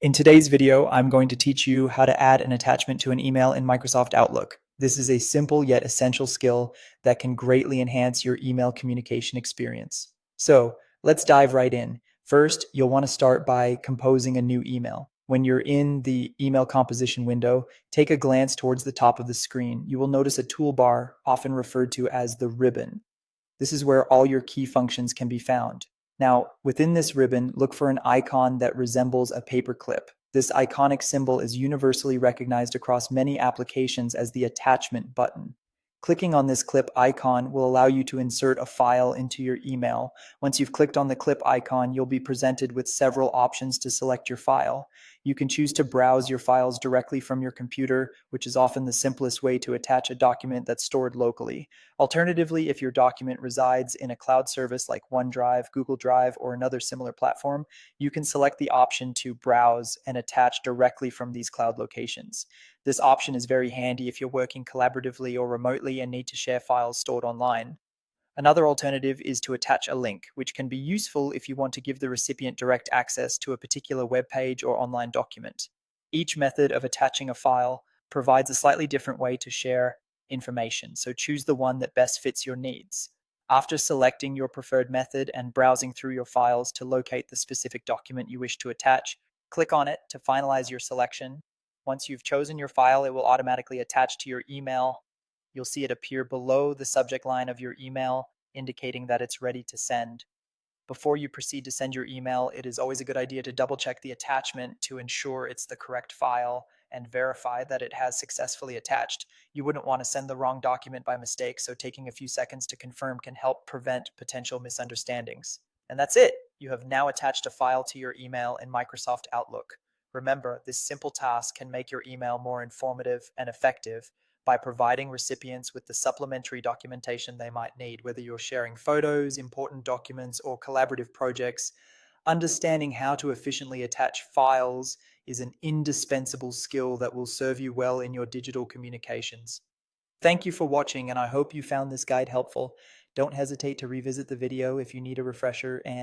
In today's video, I'm going to teach you how to add an attachment to an email in Microsoft Outlook. This is a simple yet essential skill that can greatly enhance your email communication experience. So let's dive right in. First, you'll want to start by composing a new email. When you're in the email composition window, take a glance towards the top of the screen. You will notice a toolbar, often referred to as the ribbon. This is where all your key functions can be found. Now, within this ribbon, look for an icon that resembles a paperclip. This iconic symbol is universally recognized across many applications as the attachment button. Clicking on this clip icon will allow you to insert a file into your email. Once you've clicked on the clip icon, you'll be presented with several options to select your file. You can choose to browse your files directly from your computer, which is often the simplest way to attach a document that's stored locally. Alternatively, if your document resides in a cloud service like OneDrive, Google Drive, or another similar platform, you can select the option to browse and attach directly from these cloud locations. This option is very handy if you're working collaboratively or remotely and need to share files stored online. Another alternative is to attach a link, which can be useful if you want to give the recipient direct access to a particular web page or online document. Each method of attaching a file provides a slightly different way to share information, so choose the one that best fits your needs. After selecting your preferred method and browsing through your files to locate the specific document you wish to attach, click on it to finalize your selection. Once you've chosen your file, it will automatically attach to your email. You'll see it appear below the subject line of your email, indicating that it's ready to send. Before you proceed to send your email, it is always a good idea to double check the attachment to ensure it's the correct file and verify that it has successfully attached. You wouldn't want to send the wrong document by mistake, so taking a few seconds to confirm can help prevent potential misunderstandings. And that's it. You have now attached a file to your email in Microsoft Outlook. Remember, this simple task can make your email more informative and effective by providing recipients with the supplementary documentation they might need, whether you're sharing photos, important documents, or collaborative projects. Understanding how to efficiently attach files is an indispensable skill that will serve you well in your digital communications. Thank you for watching, and I hope you found this guide helpful. Don't hesitate to revisit the video if you need a refresher, and